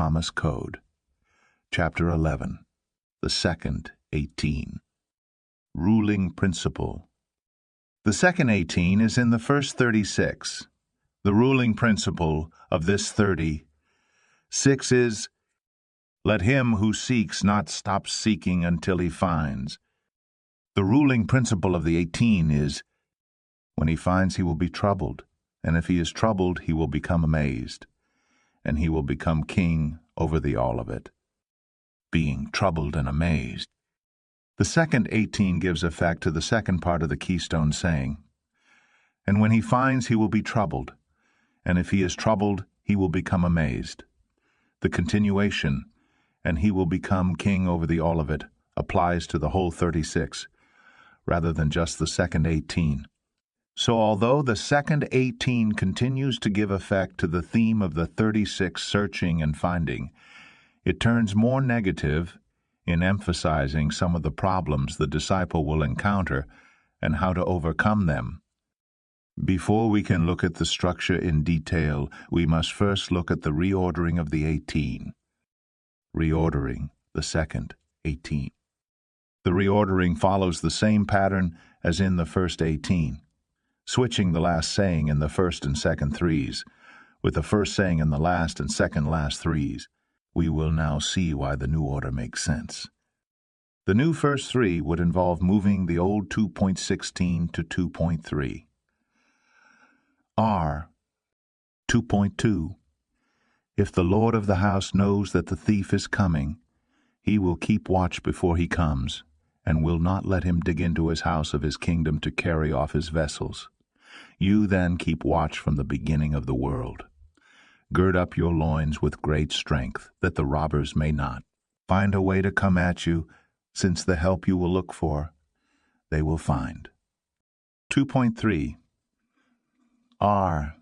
Thomas Code. Chapter 11. The Second 18. Ruling Principle. The second 18 is in the first 36. The ruling principle of this 36 is, "Let him who seeks not stop seeking until he finds." The ruling principle of the 18 is, "When he finds, he will be troubled, and if he is troubled, he will become amazed, and he will become king over the all of it." Being troubled and amazed. The second 18 gives effect to the second part of the keystone saying, "And when he finds, he will be troubled, and if he is troubled, he will become amazed." The continuation, "and he will become king over the all of it," applies to the whole 36, rather than just the second 18. So although the second 18 continues to give effect to the theme of the 36 searching and finding, it turns more negative in emphasizing some of the problems the disciple will encounter and how to overcome them. Before we can look at the structure in detail, we must first look at the reordering of the 18. Reordering the second 18. The reordering follows the same pattern as in the first 18, switching the last saying in the first and second threes, with the first saying in the last and second last threes. We will now see why the new order makes sense. The new first three would involve moving the old 2.16 to 2.3. R. 2.2. If the Lord of the house knows that the thief is coming, he will keep watch before he comes, and will not let him dig into his house of his kingdom to carry off his vessels. You then keep watch from the beginning of the world. Gird up your loins with great strength, that the robbers may not find a way to come at you, since the help you will look for, they will find. 2.3. R.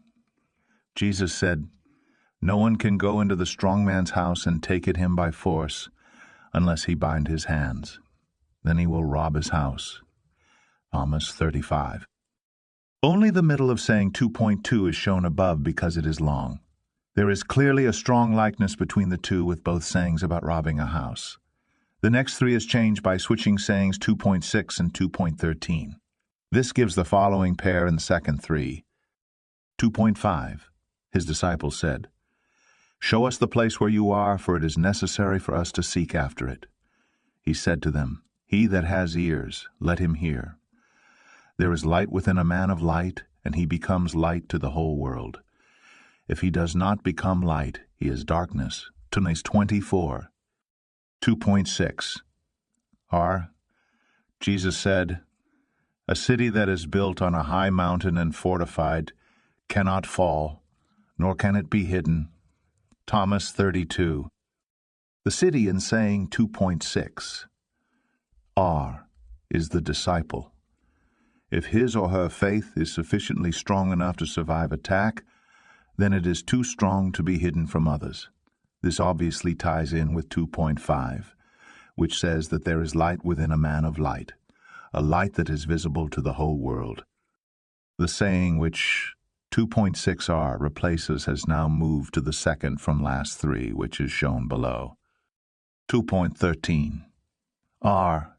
Jesus said, "No one can go into the strong man's house and take it him by force, unless he bind his hands. Then he will rob his house." Amos 35. Only the middle of saying 2.2 is shown above because it is long. There is clearly a strong likeness between the two, with both sayings about robbing a house. The next three is changed by switching sayings 2.6 and 2.13. This gives the following pair in the second three. 2.5. His disciples said, "Show us the place where you are, for it is necessary for us to seek after it." He said to them, "He that has ears, let him hear. There is light within a man of light, and he becomes light to the whole world. If he does not become light, he is darkness." Tunes 24. 2.6. R. Jesus said, "A city that is built on a high mountain and fortified cannot fall, nor can it be hidden." Thomas 32. The city in saying 2.6. R. is the disciple. If his or her faith is sufficiently strong enough to survive attack, then it is too strong to be hidden from others. This obviously ties in with 2.5, which says that there is light within a man of light, a light that is visible to the whole world. The saying which 2.6R replaces has now moved to the second from last three, which is shown below. 2.13. R.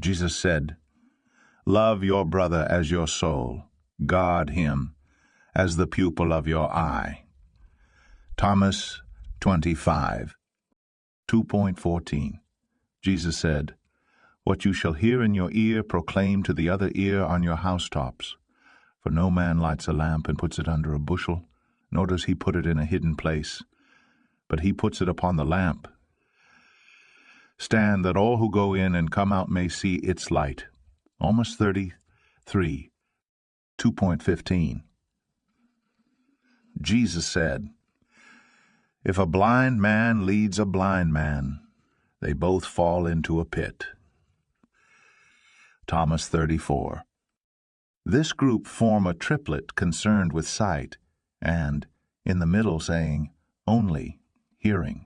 Jesus said, "Love your brother as your soul. Guard him as the pupil of your eye." Thomas 25. 2.14. Jesus said, "What you shall hear in your ear, proclaim to the other ear on your housetops. For no man lights a lamp and puts it under a bushel, nor does he put it in a hidden place, but he puts it upon the lamp. Stand, that all who go in and come out may see its light." Amos 33. 2.15. Jesus said, "If a blind man leads a blind man, they both fall into a pit." Thomas 34. This group form a triplet concerned with sight, and, in the middle saying, only hearing.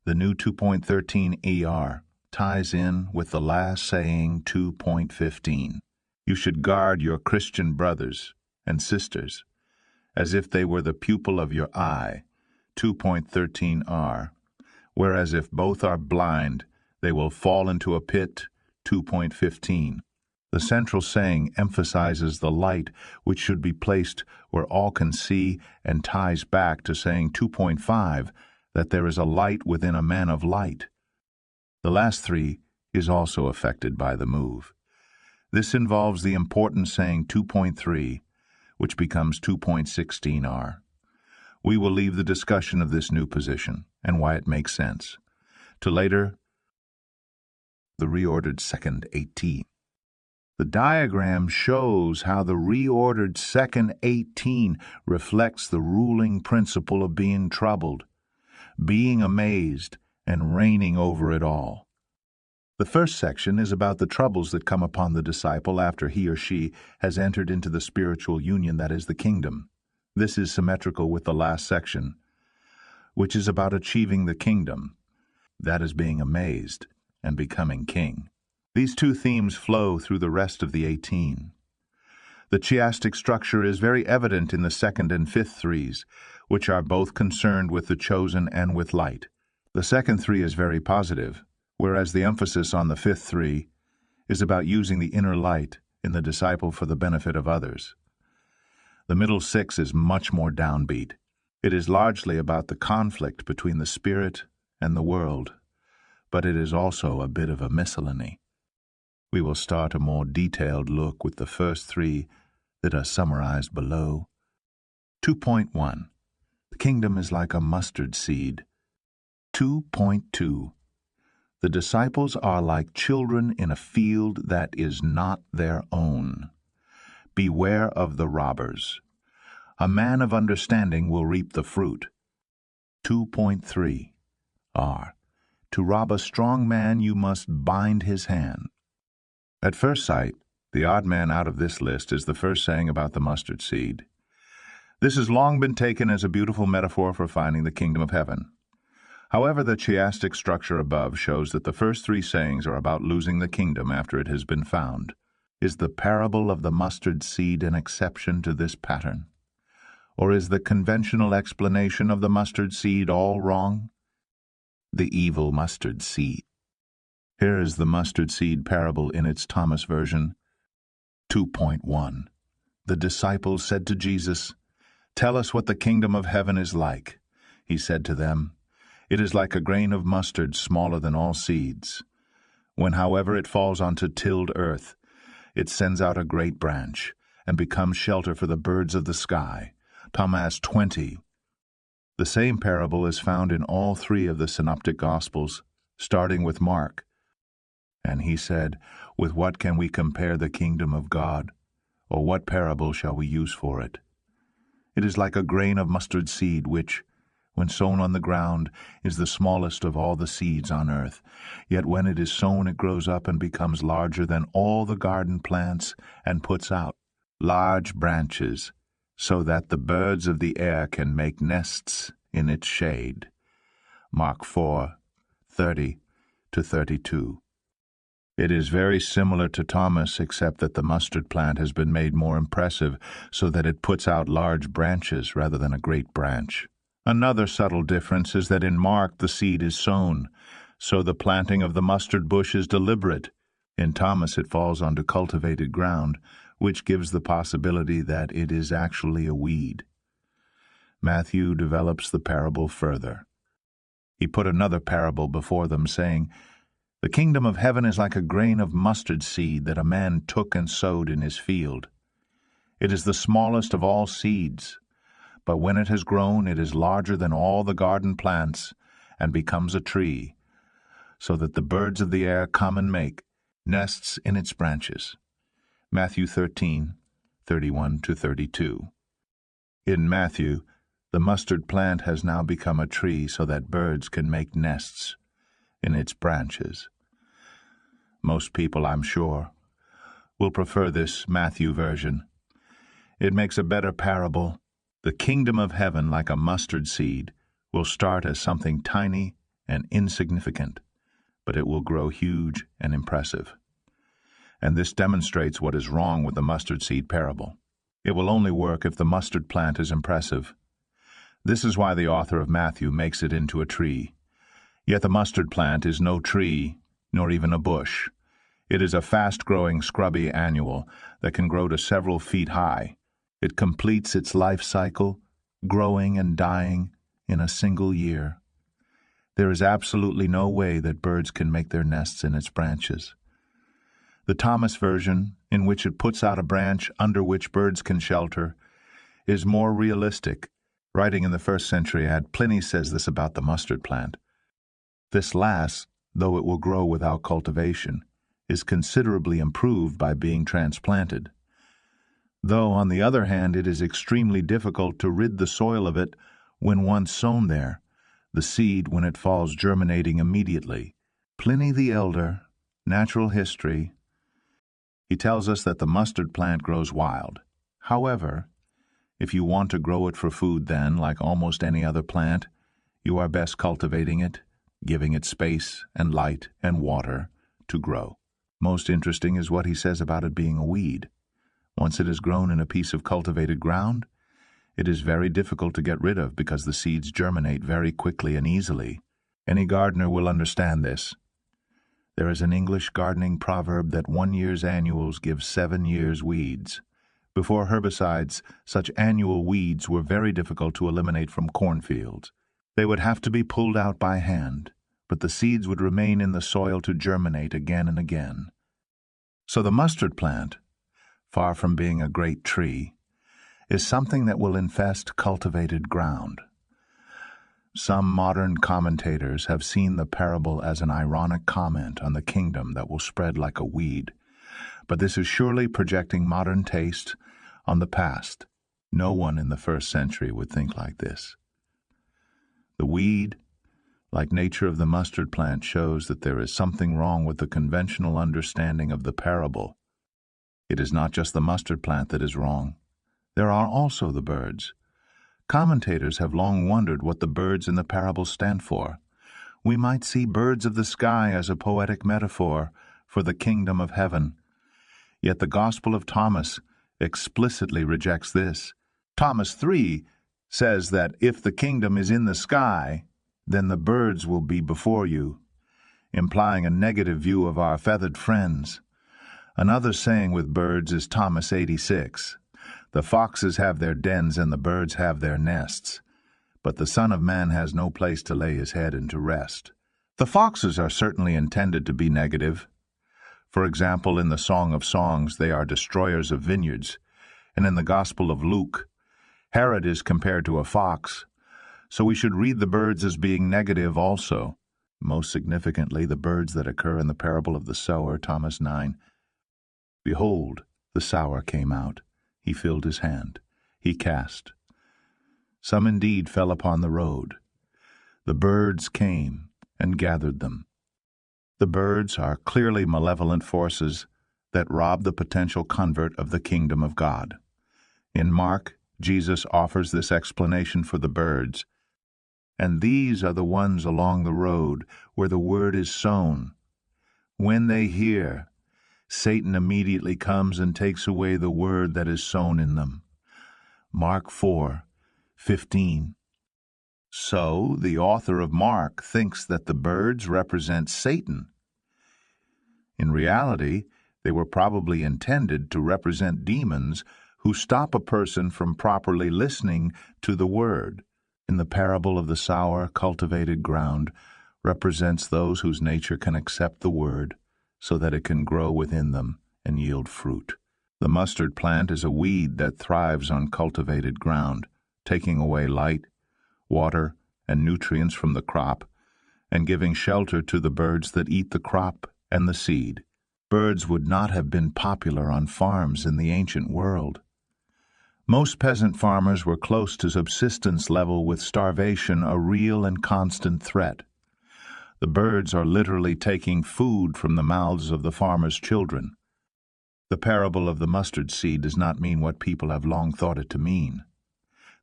The new 2.13 ER ties in with the last saying 2.15. You should guard your Christian brothers and sisters as if they were the pupil of your eye, 2.13r, whereas if both are blind, they will fall into a pit, 2.15. The central saying emphasizes the light which should be placed where all can see and ties back to saying 2.5 that there is a light within a man of light. The last three is also affected by the move. This involves the important saying 2.3, which becomes 2.16r. We will leave the discussion of this new position and why it makes sense to later, the reordered second 18. The diagram shows how the reordered second 18 reflects the ruling principle of being troubled, being amazed, and reigning over it all. The first section is about the troubles that come upon the disciple after he or she has entered into the spiritual union that is the kingdom. This is symmetrical with the last section, which is about achieving the kingdom, that is being amazed and becoming king. These two themes flow through the rest of the 18. The chiastic structure is very evident in the second and fifth threes, which are both concerned with the chosen and with light. The second three is very positive, whereas the emphasis on the fifth three is about using the inner light in the disciple for the benefit of others. The middle six is much more downbeat. It is largely about the conflict between the spirit and the world, but it is also a bit of a miscellany. We will start a more detailed look with the first three that are summarized below. 2.1. The kingdom is like a mustard seed. 2.2. The disciples are like children in a field that is not their own. Beware of the robbers. A man of understanding will reap the fruit. 2.3. R. To rob a strong man you must bind his hand. At first sight, the odd man out of this list is the first saying about the mustard seed. This has long been taken as a beautiful metaphor for finding the kingdom of heaven. However, the chiastic structure above shows that the first three sayings are about losing the kingdom after it has been found. Is the parable of the mustard seed an exception to this pattern? Or is the conventional explanation of the mustard seed all wrong? The evil mustard seed. Here is the mustard seed parable in its Thomas version. 2.1. The disciples said to Jesus, "Tell us what the kingdom of heaven is like." He said to them, "It is like a grain of mustard smaller than all seeds. When, however, it falls onto tilled earth, it sends out a great branch and becomes shelter for the birds of the sky." Thomas 20. The same parable is found in all three of the synoptic Gospels, starting with Mark. And he said, "With what can we compare the kingdom of God? Or what parable shall we use for it? It is like a grain of mustard seed which, when sown on the ground, is the smallest of all the seeds on earth. Yet when it is sown it grows up and becomes larger than all the garden plants and puts out large branches, so that the birds of the air can make nests in its shade." Mark 4:30-32. It is very similar to Thomas, except that the mustard plant has been made more impressive so that it puts out large branches rather than a great branch. Another subtle difference is that in Mark the seed is sown, so the planting of the mustard bush is deliberate. In Thomas it falls onto cultivated ground, which gives the possibility that it is actually a weed. Matthew develops the parable further. He put another parable before them, saying, "The kingdom of heaven is like a grain of mustard seed that a man took and sowed in his field. It is the smallest of all seeds, but when it has grown it is larger than all the garden plants and becomes a tree, so that the birds of the air come and make nests in its branches." Matthew 13:31-32. In Matthew, the mustard plant has now become a tree so that birds can make nests in its branches. Most people, I'm sure, will prefer this Matthew version. It makes a better parable. The kingdom of heaven, like a mustard seed, will start as something tiny and insignificant, but it will grow huge and impressive. And this demonstrates what is wrong with the mustard seed parable. It will only work if the mustard plant is impressive. This is why the author of Matthew makes it into a tree. Yet the mustard plant is no tree, nor even a bush. It is a fast-growing scrubby annual that can grow to several feet high. It completes its life cycle, growing and dying, in a single year. There is absolutely no way that birds can make their nests in its branches. The Thomas version, in which it puts out a branch under which birds can shelter, is more realistic. Writing in the 1st century ad, Pliny says this about the mustard plant. This last, though it will grow without cultivation, is considerably improved by being transplanted. Though, on the other hand, it is extremely difficult to rid the soil of it when once sown there, the seed, when it falls, germinating immediately. Pliny the Elder, Natural History, he tells us that the mustard plant grows wild. However, if you want to grow it for food, then, like almost any other plant, you are best cultivating it, giving it space and light and water to grow. Most interesting is what he says about it being a weed. Once it is grown in a piece of cultivated ground, it is very difficult to get rid of because the seeds germinate very quickly and easily. Any gardener will understand this. There is an English gardening proverb that 1 year's annuals give 7 years' weeds. Before herbicides, such annual weeds were very difficult to eliminate from cornfields. They would have to be pulled out by hand, but the seeds would remain in the soil to germinate again and again. So the mustard plant, far from being a great tree, is something that will infest cultivated ground. Some modern commentators have seen the parable as an ironic comment on the kingdom that will spread like a weed, but this is surely projecting modern taste on the past. No one in the 1st century would think like this. The weed, like nature of the mustard plant, shows that there is something wrong with the conventional understanding of the parable. It is not just the mustard plant that is wrong. There are also the birds. Commentators have long wondered what the birds in the parable stand for. We might see birds of the sky as a poetic metaphor for the kingdom of heaven. Yet the Gospel of Thomas explicitly rejects this. Thomas 3 says that if the kingdom is in the sky, then the birds will be before you, implying a negative view of our feathered friends. Another saying with birds is Thomas 86. The foxes have their dens and the birds have their nests, but the Son of Man has no place to lay his head and to rest. The foxes are certainly intended to be negative. For example, in the Song of Songs, they are destroyers of vineyards, and in the Gospel of Luke, Herod is compared to a fox, so we should read the birds as being negative also. Most significantly, the birds that occur in the parable of the sower, Thomas 9. Behold, the sower came out. He filled his hand. He cast. Some indeed fell upon the road. The birds came and gathered them. The birds are clearly malevolent forces that rob the potential convert of the kingdom of God. In Mark, Jesus offers this explanation for the birds. And these are the ones along the road where the word is sown. When they hear, Satan immediately comes and takes away the word that is sown in them. Mark 4:15. So, the author of Mark thinks that the birds represent Satan. In reality, they were probably intended to represent demons who stop a person from properly listening to the word. In the parable of the sour, cultivated ground represents those whose nature can accept the word, so that it can grow within them and yield fruit. The mustard plant is a weed that thrives on cultivated ground, taking away light, water, and nutrients from the crop, and giving shelter to the birds that eat the crop and the seed. Birds would not have been popular on farms in the ancient world. Most peasant farmers were close to subsistence level, with starvation a real and constant threat. The birds are literally taking food from the mouths of the farmers' children. The parable of the mustard seed does not mean what people have long thought it to mean.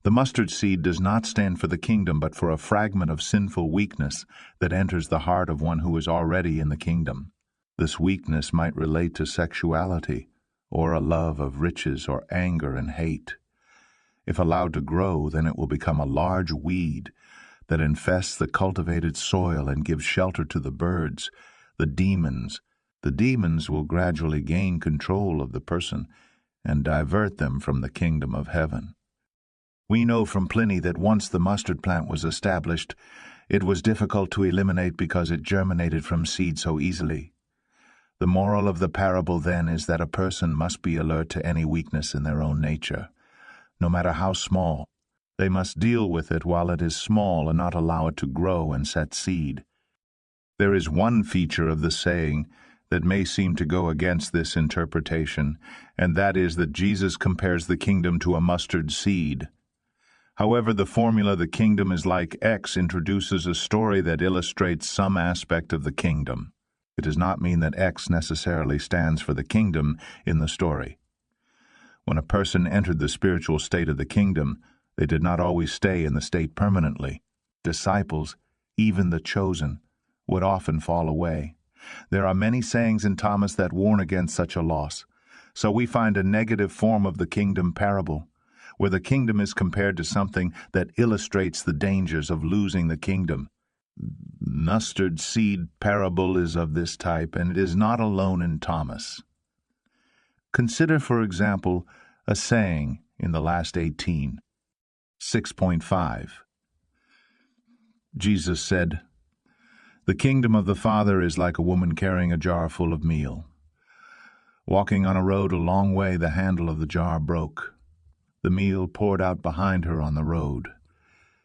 The mustard seed does not stand for the kingdom, but for a fragment of sinful weakness that enters the heart of one who is already in the kingdom. This weakness might relate to sexuality, or a love of riches, or anger and hate. If allowed to grow, then it will become a large weed that infests the cultivated soil and gives shelter to the birds, the demons. The demons will gradually gain control of the person and divert them from the kingdom of heaven. We know from Pliny that once the mustard plant was established, it was difficult to eliminate because it germinated from seed so easily. The moral of the parable, then, is that a person must be alert to any weakness in their own nature. No matter how small, they must deal with it while it is small and not allow it to grow and set seed. There is one feature of the saying that may seem to go against this interpretation, and that is that Jesus compares the kingdom to a mustard seed. However, the formula "the kingdom is like X" introduces a story that illustrates some aspect of the kingdom. It does not mean that X necessarily stands for the kingdom in the story. When a person entered the spiritual state of the kingdom, they did not always stay in the state permanently. Disciples, even the chosen, would often fall away. There are many sayings in Thomas that warn against such a loss. So we find a negative form of the kingdom parable, where the kingdom is compared to something that illustrates the dangers of losing the kingdom. Mustard seed parable is of this type, and it is not alone in Thomas. Consider, for example, a saying in the last 18. 6.5. Jesus said, "The kingdom of the Father is like a woman carrying a jar full of meal. Walking on a road a long way, the handle of the jar broke. The meal poured out behind her on the road.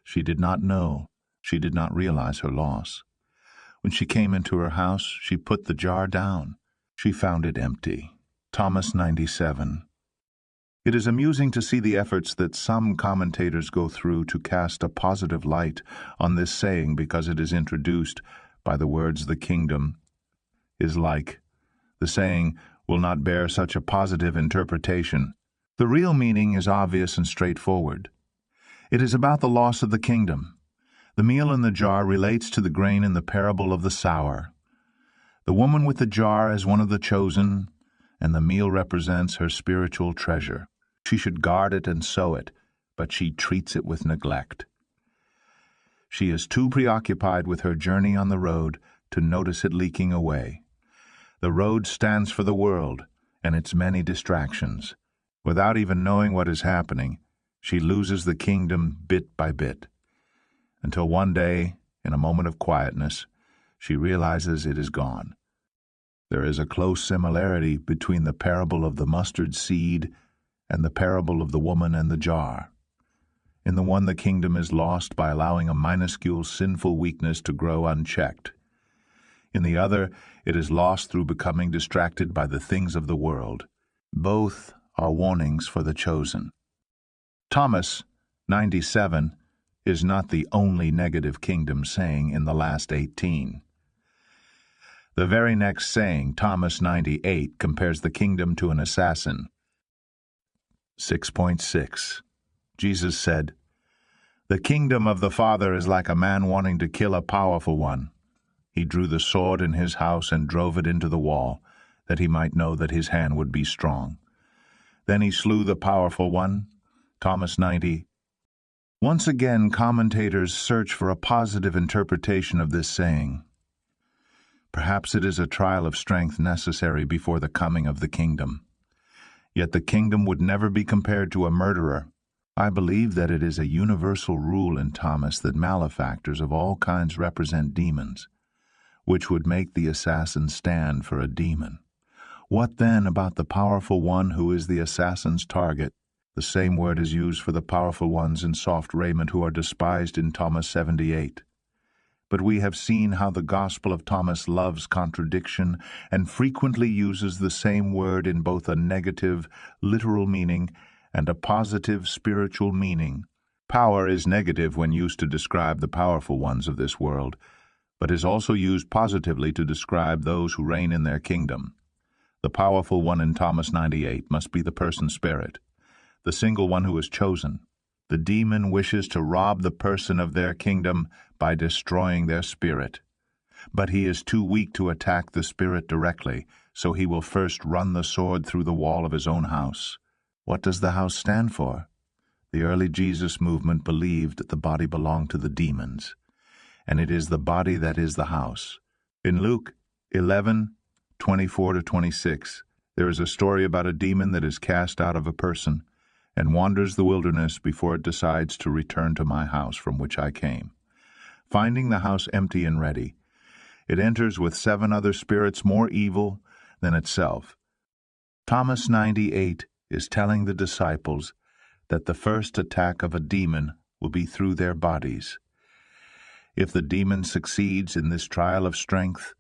She did not know, she did not realize her loss. When she came into her house, she put the jar down. She found it empty." Thomas 97. It is amusing to see the efforts that some commentators go through to cast a positive light on this saying because it is introduced by the words "the kingdom is like." The saying will not bear such a positive interpretation. The real meaning is obvious and straightforward. It is about the loss of the kingdom. The meal in the jar relates to the grain in the parable of the sower. The woman with the jar is one of the chosen, and the meal represents her spiritual treasure. She should guard it and sow it, but she treats it with neglect. She is too preoccupied with her journey on the road to notice it leaking away. The road stands for the world and its many distractions. Without even knowing what is happening, she loses the kingdom bit by bit, until one day, in a moment of quietness, she realizes it is gone. There is a close similarity between the parable of the mustard seed and the parable of the woman and the jar. In the one, the kingdom is lost by allowing a minuscule sinful weakness to grow unchecked. In the other, it is lost through becoming distracted by the things of the world. Both are warnings for the chosen. Thomas 97 is not the only negative kingdom saying in the last 18. The very next saying, Thomas 98, compares the kingdom to an assassin. 6.6. Jesus said, "The kingdom of the Father is like a man wanting to kill a powerful one. He drew the sword in his house and drove it into the wall, that he might know that his hand would be strong. Then he slew the powerful one." Thomas 90. Once again, commentators search for a positive interpretation of this saying. Perhaps it is a trial of strength necessary before the coming of the kingdom. Yet the kingdom would never be compared to a murderer. I believe that it is a universal rule in Thomas that malefactors of all kinds represent demons, which would make the assassin stand for a demon. What then about the powerful one who is the assassin's target? The same word is used for the powerful ones in soft raiment who are despised in Thomas 78. But we have seen how the Gospel of Thomas loves contradiction and frequently uses the same word in both a negative, literal meaning and a positive, spiritual meaning. Power is negative when used to describe the powerful ones of this world, but is also used positively to describe those who reign in their kingdom. The powerful one in Thomas 98 must be the person's spirit, the single one who is chosen. The demon wishes to rob the person of their kingdom by destroying their spirit. But he is too weak to attack the spirit directly, so he will first run the sword through the wall of his own house. What does the house stand for? The early Jesus movement believed that the body belonged to the demons, and it is the body that is the house. In Luke 11:24-26, there is a story about a demon that is cast out of a person and wanders the wilderness before it decides to return to my house from which I came. Finding the house empty and ready, it enters with 7 other spirits more evil than itself. Thomas 98 is telling the disciples that the first attack of a demon will be through their bodies. If the demon succeeds in this trial of strength,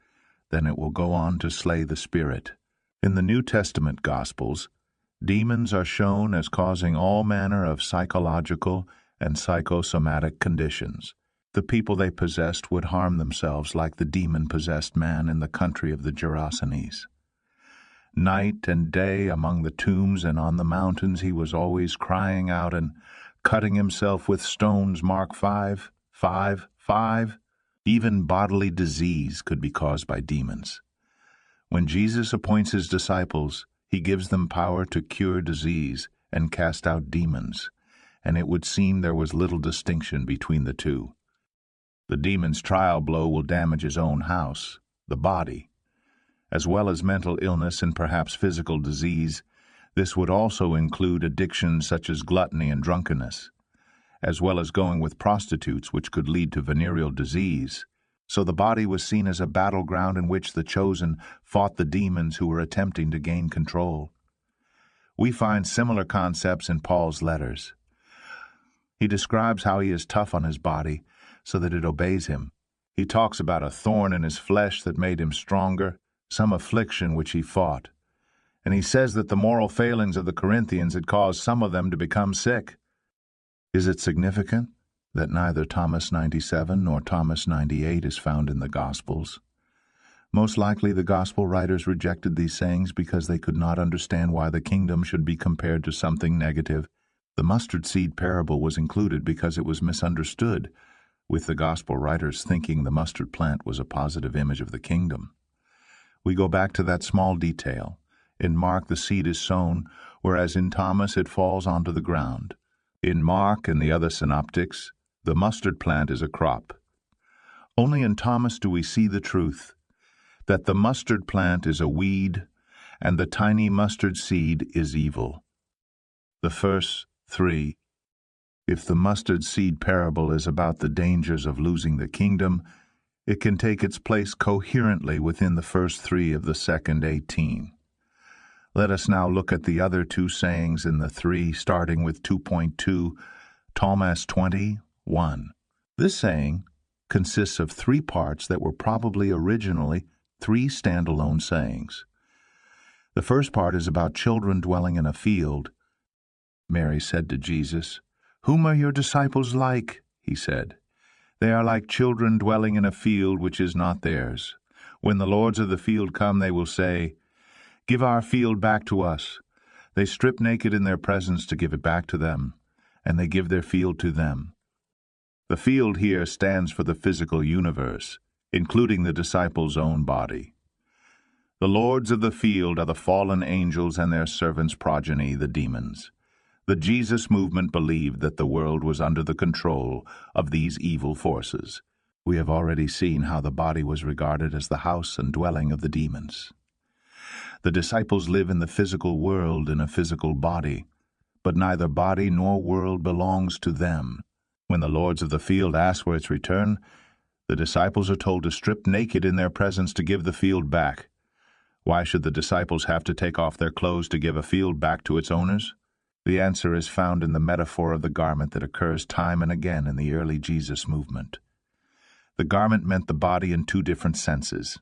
then it will go on to slay the spirit. In the New Testament Gospels, demons are shown as causing all manner of psychological and psychosomatic conditions. The people they possessed would harm themselves like the demon-possessed man in the country of the Gerasenes. Night and day among the tombs and on the mountains he was always crying out and cutting himself with stones. Mark 5:5. Even bodily disease could be caused by demons. When Jesus appoints his disciples, he gives them power to cure disease and cast out demons, and it would seem there was little distinction between the two. The demon's trial blow will damage his own house, the body. As well as mental illness and perhaps physical disease, this would also include addictions such as gluttony and drunkenness, as well as going with prostitutes, which could lead to venereal disease. So the body was seen as a battleground in which the chosen fought the demons who were attempting to gain control. We find similar concepts in Paul's letters. He describes how he is tough on his body so that it obeys him. He talks about a thorn in his flesh that made him stronger, some affliction which he fought. And he says that the moral failings of the Corinthians had caused some of them to become sick. Is it significant that neither Thomas 97 nor Thomas 98 is found in the Gospels? Most likely the Gospel writers rejected these sayings because they could not understand why the kingdom should be compared to something negative. The mustard seed parable was included because it was misunderstood, with the Gospel writers thinking the mustard plant was a positive image of the kingdom. We go back to that small detail. In Mark, the seed is sown, whereas in Thomas it falls onto the ground. In Mark and the other synoptics, the mustard plant is a crop. Only in Thomas do we see the truth, that the mustard plant is a weed and the tiny mustard seed is evil. The first 3. If the mustard seed parable is about the dangers of losing the kingdom, it can take its place coherently within the first 3 of the second 18. Let us now look at the other 2 sayings in the 3, starting with 2.2, Thomas 20:1. This saying consists of 3 parts that were probably originally 3 standalone sayings. The first part is about children dwelling in a field. Mary said to Jesus, "Whom are your disciples like?" He said, "They are like children dwelling in a field which is not theirs. When the lords of the field come, they will say, 'Give our field back to us.' They strip naked in their presence to give it back to them, and they give their field to them." The field here stands for the physical universe, including the disciples' own body. The lords of the field are the fallen angels and their servants' progeny, the demons. The Jesus movement believed that the world was under the control of these evil forces. We have already seen how the body was regarded as the house and dwelling of the demons. The disciples live in the physical world in a physical body, but neither body nor world belongs to them. When the lords of the field ask for its return, the disciples are told to strip naked in their presence to give the field back. Why should the disciples have to take off their clothes to give a field back to its owners? The answer is found in the metaphor of the garment that occurs time and again in the early Jesus movement. The garment meant the body in 2 different senses.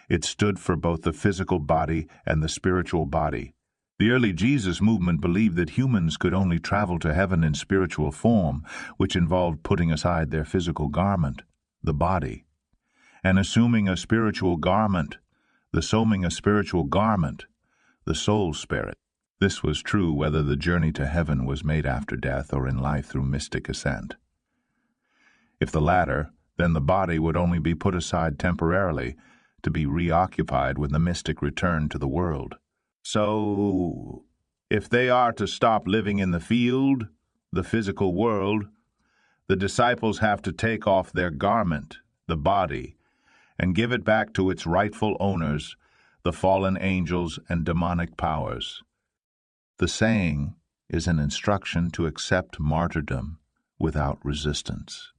It stood for both the physical body and the spiritual body. The early Jesus movement believed that humans could only travel to heaven in spiritual form, which involved putting aside their physical garment, the body, and assuming a spiritual garment, the soul spirit. This was true whether the journey to heaven was made after death or in life through mystic ascent. If the latter, then the body would only be put aside temporarily to be reoccupied when the mystic returned to the world. So, if they are to stop living in the field, the physical world, the disciples have to take off their garment, the body, and give it back to its rightful owners, the fallen angels and demonic powers. The saying is an instruction to accept martyrdom without resistance.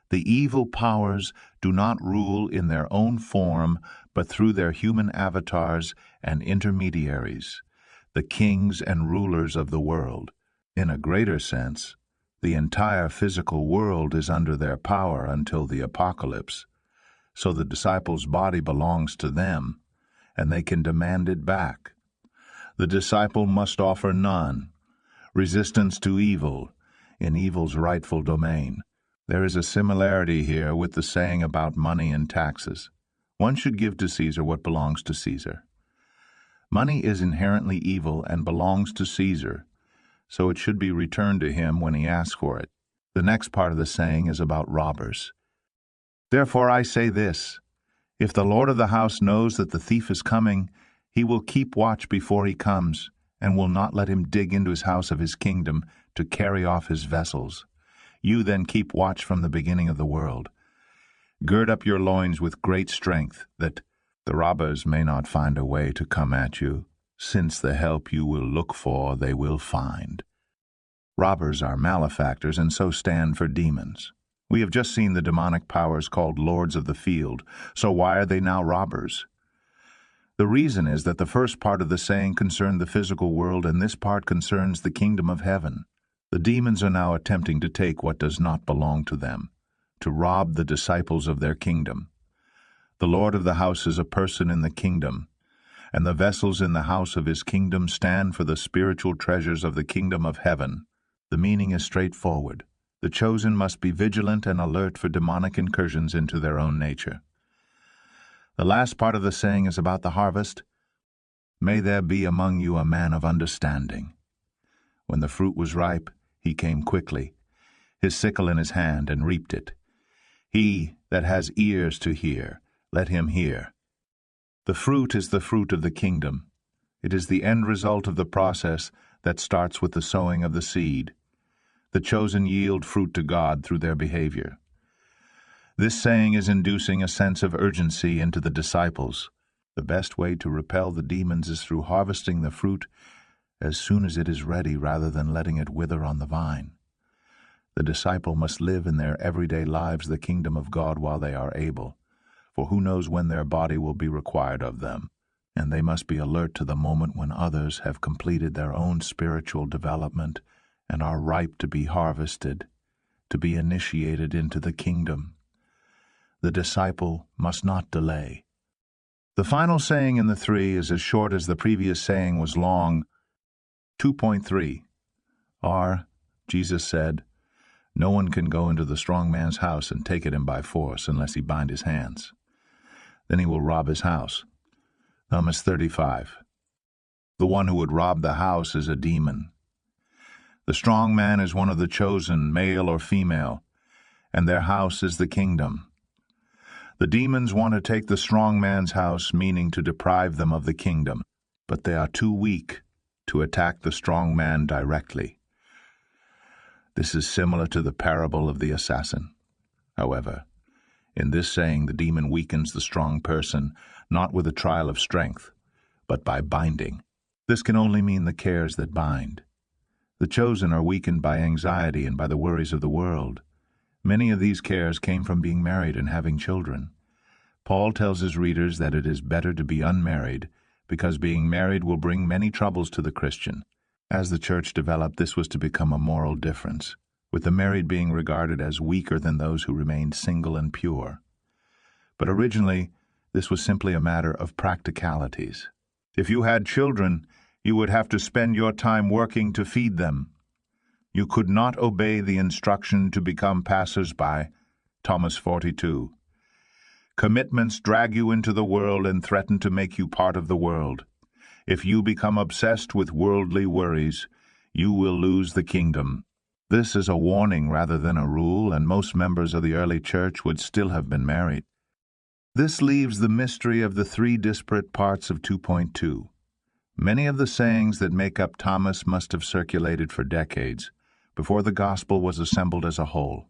The evil powers do not rule in their own form, but through their human avatars and intermediaries, the kings and rulers of the world. In a greater sense, the entire physical world is under their power until the apocalypse, so the disciples' body belongs to them, and they can demand it back. The disciple must offer none, resistance to evil, in evil's rightful domain. There is a similarity here with the saying about money and taxes. One should give to Caesar what belongs to Caesar. Money is inherently evil and belongs to Caesar, so it should be returned to him when he asks for it. The next part of the saying is about robbers. Therefore I say this, if the Lord of the house knows that the thief is coming, he will keep watch before he comes, and will not let him dig into his house of his kingdom to carry off his vessels. You then keep watch from the beginning of the world. Gird up your loins with great strength, that the robbers may not find a way to come at you, since the help you will look for they will find. Robbers are malefactors and so stand for demons. We have just seen the demonic powers called lords of the field, so why are they now robbers? The reason is that the first part of the saying concerned the physical world and this part concerns the kingdom of heaven. The demons are now attempting to take what does not belong to them, to rob the disciples of their kingdom. The Lord of the house is a person in the kingdom, and the vessels in the house of his kingdom stand for the spiritual treasures of the kingdom of heaven. The meaning is straightforward. The chosen must be vigilant and alert for demonic incursions into their own nature. The last part of the saying is about the harvest. May there be among you a man of understanding. When the fruit was ripe, he came quickly, his sickle in his hand, and reaped it. He that has ears to hear, let him hear. The fruit is the fruit of the kingdom. It is the end result of the process that starts with the sowing of the seed. The chosen yield fruit to God through their behavior. This saying is inducing a sense of urgency into the disciples. The best way to repel the demons is through harvesting the fruit as soon as it is ready rather than letting it wither on the vine. The disciple must live in their everyday lives the kingdom of God while they are able, for who knows when their body will be required of them, and they must be alert to the moment when others have completed their own spiritual development and are ripe to be harvested, to be initiated into the kingdom. The disciple must not delay. The final saying in the three is as short as the previous saying was long. 2.3 R. Jesus said, no one can go into the strong man's house and take it in by force unless he bind his hands. Then he will rob his house. Numbers 35. The one who would rob the house is a demon. The strong man is one of the chosen, male or female, and their house is the kingdom. The demons want to take the strong man's house, meaning to deprive them of the kingdom, but they are too weak to attack the strong man directly. This is similar to the parable of the assassin. However, in this saying the demon weakens the strong person, not with a trial of strength, but by binding. This can only mean the cares that bind. The chosen are weakened by anxiety and by the worries of the world. Many of these cares came from being married and having children. Paul tells his readers that it is better to be unmarried, because being married will bring many troubles to the Christian. As the church developed, this was to become a moral difference, with the married being regarded as weaker than those who remained single and pure. But originally, this was simply a matter of practicalities. If you had children, you would have to spend your time working to feed them. You could not obey the instruction to become passers-by. Thomas 42. Commitments drag you into the world and threaten to make you part of the world. If you become obsessed with worldly worries, you will lose the kingdom. This is a warning rather than a rule, and most members of the early church would still have been married. This leaves the mystery of the three disparate parts of 2.2. Many of the sayings that make up Thomas must have circulated for decades, before the gospel was assembled as a whole.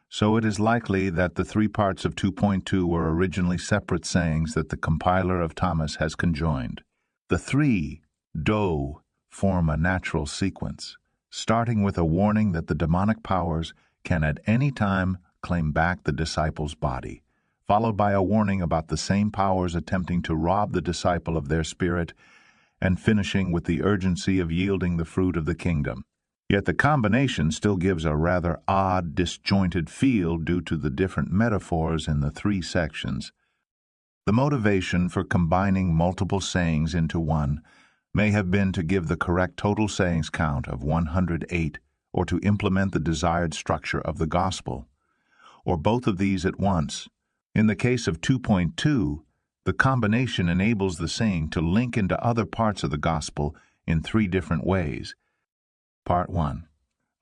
So it is likely that the three parts of 2.2 were originally separate sayings that the compiler of Thomas has conjoined. The three do form a natural sequence, starting with a warning that the demonic powers can at any time claim back the disciple's body, followed by a warning about the same powers attempting to rob the disciple of their spirit, and finishing with the urgency of yielding the fruit of the kingdom. Yet the combination still gives a rather odd, disjointed feel due to the different metaphors in the three sections. The motivation for combining multiple sayings into one may have been to give the correct total sayings count of 108, or to implement the desired structure of the gospel, or both of these at once. In the case of 2.2, the combination enables the saying to link into other parts of the gospel in three different ways. Part 1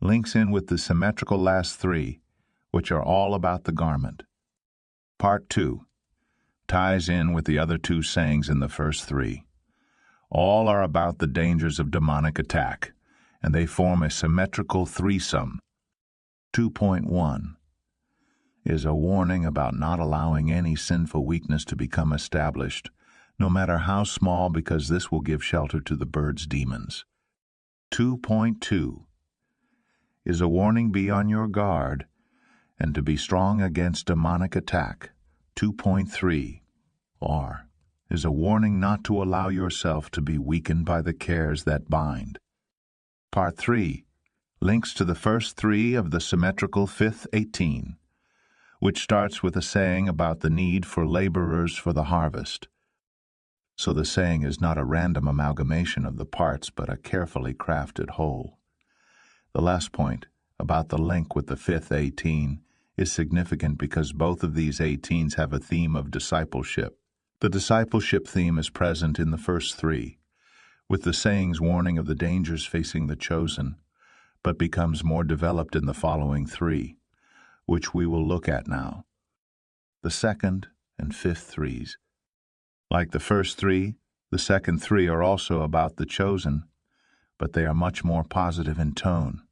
links in with the symmetrical last three, which are all about the garment. Part 2 ties in with the other two sayings in the first three. All are about the dangers of demonic attack, and they form a symmetrical threesome. 2.1 is a warning about not allowing any sinful weakness to become established, no matter how small, because this will give shelter to the bird's demons. 2.2 is a warning be on your guard and to be strong against demonic attack. 2.3 is a warning not to allow yourself to be weakened by the cares that bind. Part 3 links to the first three of the symmetrical fifth 18, which starts with a saying about the need for laborers for the harvest. So the saying is not a random amalgamation of the parts, but a carefully crafted whole. The last point, about the link with the fifth 18, is significant because both of these 18s have a theme of discipleship. The discipleship theme is present in the first three, with the sayings warning of the dangers facing the chosen, but becomes more developed in the following three, which we will look at now. The second and fifth threes. Like the first three, the second three are also about the chosen, but they are much more positive in tone.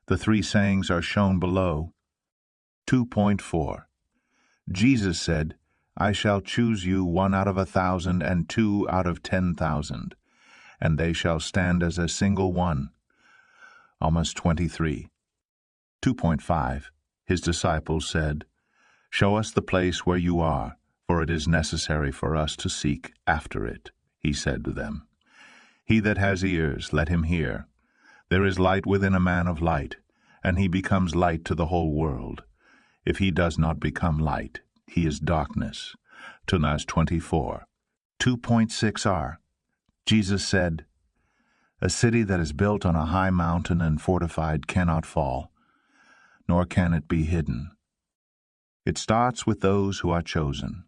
The three sayings are shown below. 2.4 Jesus said, I shall choose you 1 out of 1,000 and 2 out of 10,000, and they shall stand as a single one. Amos 23. 2.5 His disciples said, Show us the place where you are, for it is necessary for us to seek after it. He said to them, He that has ears, let him hear. There is light within a man of light, and he becomes light to the whole world. If he does not become light, he is darkness. Tunas 24. 2.6r Jesus said, A city that is built on a high mountain and fortified cannot fall, nor can it be hidden. It starts with those who are chosen.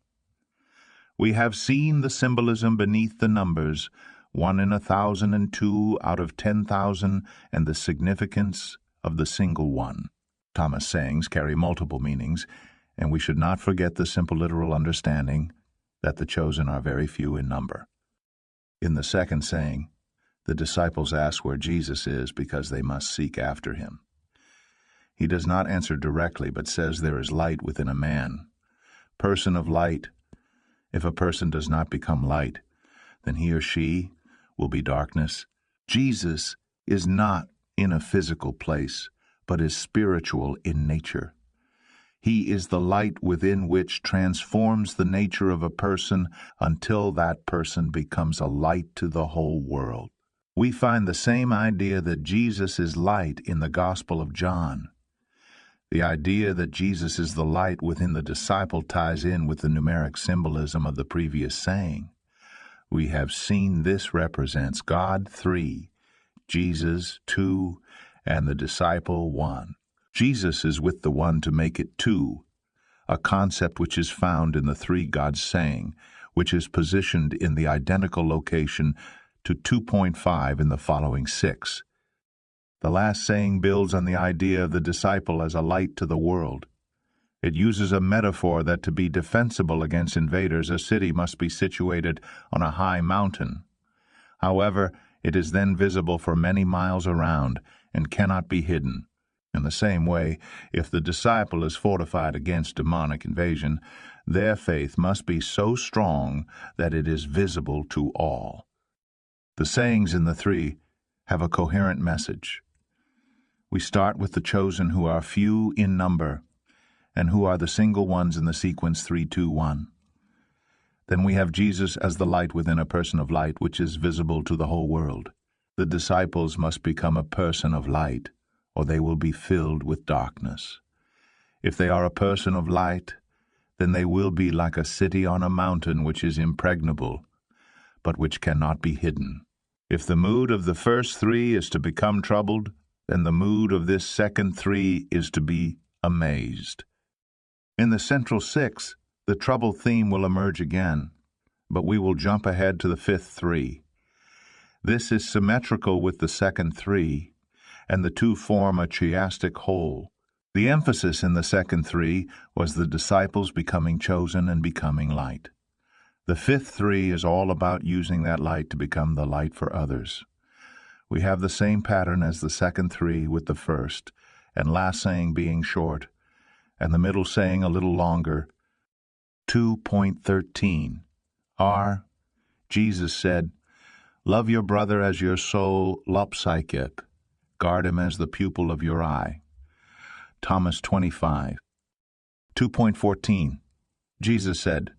We have seen the symbolism beneath the numbers, 1 in 1,000 and 2 out of 10,000, and the significance of the single one. Thomas' sayings carry multiple meanings, and we should not forget the simple literal understanding that the chosen are very few in number. In the second saying, the disciples ask where Jesus is because they must seek after him. He does not answer directly, but says there is light within a man. Person of light. If a person does not become light, then he or she will be darkness. Jesus is not in a physical place, but is spiritual in nature. He is the light within which transforms the nature of a person until that person becomes a light to the whole world. We find the same idea that Jesus is light in the Gospel of John. The idea that Jesus is the light within the disciple ties in with the numeric symbolism of the previous saying. We have seen this represents God 3, Jesus 2, and the disciple 1. Jesus is with the one to make it 2, a concept which is found in the three God's saying, which is positioned in the identical location to 2.5 in the following 6. The last saying builds on the idea of the disciple as a light to the world. It uses a metaphor that to be defensible against invaders, a city must be situated on a high mountain. However, it is then visible for many miles around, and cannot be hidden. In the same way, if the disciple is fortified against demonic invasion, their faith must be so strong that it is visible to all. The sayings in the three have a coherent message. We start with the chosen, who are few in number, and who are the single ones in the sequence 3, 2, 1. Then we have Jesus as the light within a person of light, which is visible to the whole world. The disciples must become a person of light, or they will be filled with darkness. If they are a person of light, then they will be like a city on a mountain which is impregnable, but which cannot be hidden. If the mood of the first three is to become troubled, then the mood of this second three is to be amazed. In the central six, the trouble theme will emerge again, but we will jump ahead to the fifth three. This is symmetrical with the second three, and the two form a chiastic whole. The emphasis in the second three was the disciples becoming chosen and becoming light. The fifth three is all about using that light to become the light for others. We have the same pattern as the second three, with the first and last saying being short, and the middle saying a little longer. 2.13 R. Jesus said, "Love your brother as your soul, lopsychep. Guard him as the pupil of your eye." Thomas 25. 2.14 Jesus said,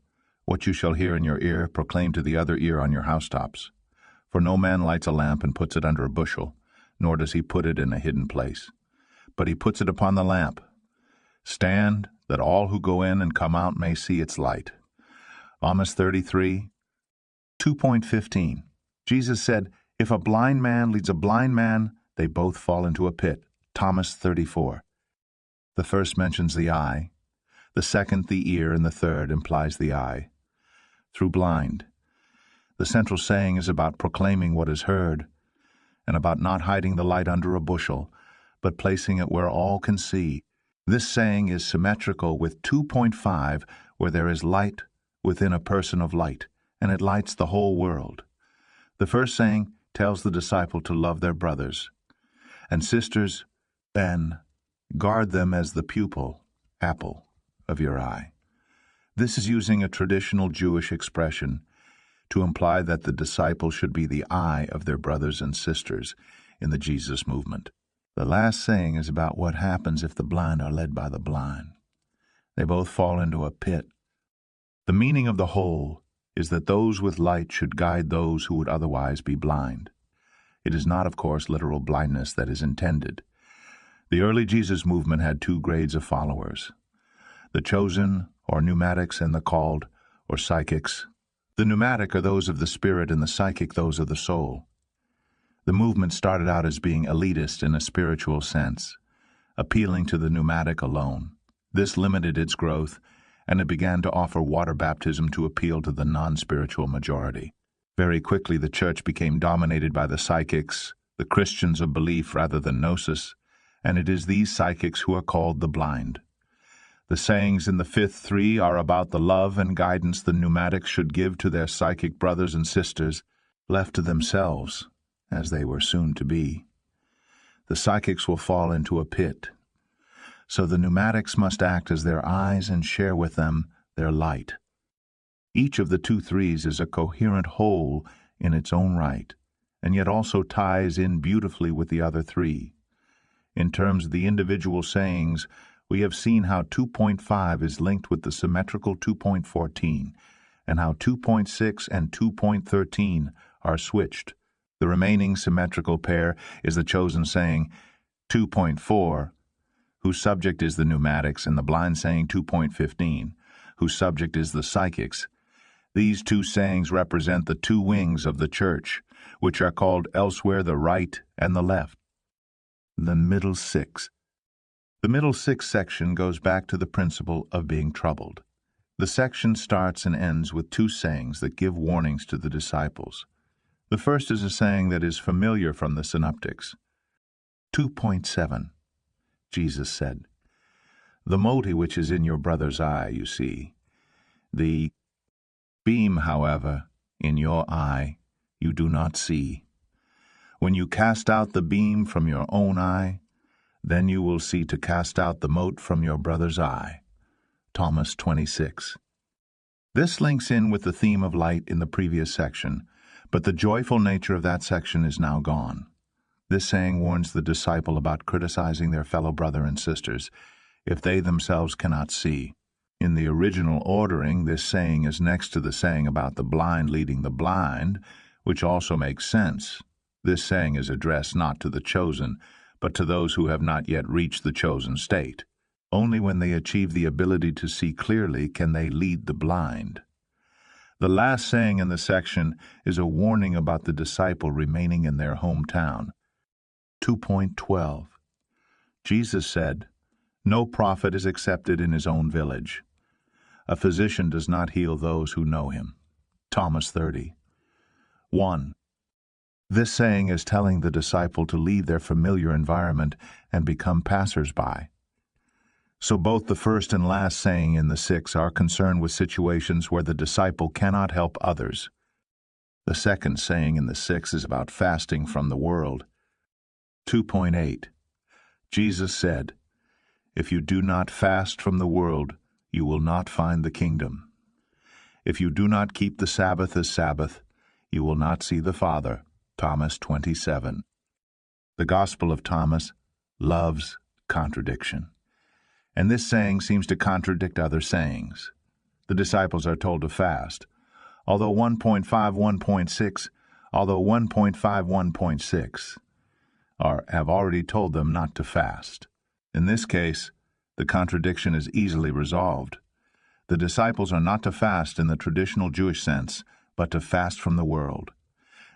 "What you shall hear in your ear, proclaim to the other ear on your housetops. For no man lights a lamp and puts it under a bushel, nor does he put it in a hidden place, but he puts it upon the lamp. Stand, that all who go in and come out may see its light." Amos 33. 2.15 Jesus said, "If a blind man leads a blind man, they both fall into a pit." Thomas 34. The first mentions the eye, the second the ear, and the third implies the eye. Through blind. The central saying is about proclaiming what is heard, and about not hiding the light under a bushel, but placing it where all can see. This saying is symmetrical with 2.5, where there is light within a person of light, and it lights the whole world. The first saying tells the disciple to love their brothers and sisters, then guard them as the pupil, apple, of your eye. This is using a traditional Jewish expression to imply that the disciple should be the eye of their brothers and sisters in the Jesus movement. The last saying is about what happens if the blind are led by the blind. They both fall into a pit. The meaning of the whole is that those with light should guide those who would otherwise be blind. It is not, of course, literal blindness that is intended. The early Jesus movement had two grades of followers: the chosen, or pneumatics, and the called, or psychics. The pneumatic are those of the spirit, and the psychic those of the soul. The movement started out as being elitist in a spiritual sense, appealing to the pneumatic alone. This limited its growth, and it began to offer water baptism to appeal to the non-spiritual majority. Very quickly the church became dominated by the psychics, the Christians of belief rather than gnosis, and it is these psychics who are called the blind. The sayings in the fifth three are about the love and guidance the pneumatics should give to their psychic brothers and sisters, left to themselves, as they were soon to be. The psychics will fall into a pit, so the pneumatics must act as their eyes and share with them their light. Each of the two threes is a coherent whole in its own right, and yet also ties in beautifully with the other three. In terms of the individual sayings, we have seen how 2.5 is linked with the symmetrical 2.14, and how 2.6 and 2.13 are switched. The remaining symmetrical pair is the chosen saying 2.4, whose subject is the pneumatics, and the blind saying 2.15, whose subject is the psychics. These two sayings represent the two wings of the church, which are called elsewhere the right and the left. The middle six. The middle six section goes back to the principle of being troubled. The section starts and ends with two sayings that give warnings to the disciples. The first is a saying that is familiar from the synoptics. 2.7 Jesus said, "The mote which is in your brother's eye you see. The beam, however, in your eye you do not see. When you cast out the beam from your own eye, then you will see to cast out the mote from your brother's eye. Thomas 26. This links in with the theme of light in the previous section, but the joyful nature of that section is now gone. This saying warns the disciple about criticizing their fellow brother and sisters if they themselves cannot see. In the original ordering, this saying is next to the saying about the blind leading the blind, which also makes sense. This saying is addressed not to the chosen, but to those who have not yet reached the chosen state. Only when they achieve the ability to see clearly can they lead the blind. The last saying in the section is a warning about the disciple remaining in their hometown. 2.12. Jesus said, "No prophet is accepted in his own village. A physician does not heal those who know him." Thomas 30. 1. This saying is telling the disciple to leave their familiar environment and become passers-by. So both the first and last saying in the 6 are concerned with situations where the disciple cannot help others. The second saying in the 6 is about fasting from the world. 2.8. Jesus said, "If you do not fast from the world, you will not find the kingdom. If you do not keep the Sabbath as Sabbath, you will not see the Father." Thomas 27. The Gospel of Thomas loves contradiction, and this saying seems to contradict other sayings. The disciples are told to fast, although 1.51.6 have already told them not to fast. In this case, the contradiction is easily resolved. The disciples are not to fast in the traditional Jewish sense, but to fast from the world.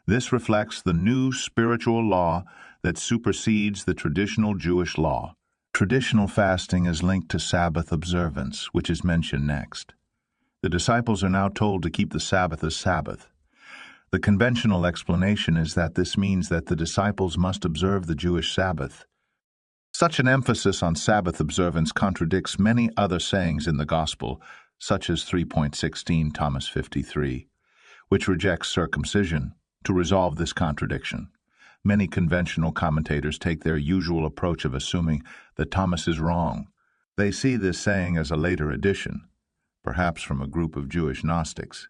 This reflects the new spiritual law that supersedes the traditional Jewish law. Traditional fasting is linked to Sabbath observance, which is mentioned next. The disciples are now told to keep the Sabbath as Sabbath. The conventional explanation is that this means that the disciples must observe the Jewish Sabbath. Such an emphasis on Sabbath observance contradicts many other sayings in the Gospel, such as 3.16 Thomas 53, which rejects circumcision. To resolve this contradiction, many conventional commentators take their usual approach of assuming that Thomas is wrong. They see this saying as a later addition, perhaps from a group of Jewish Gnostics.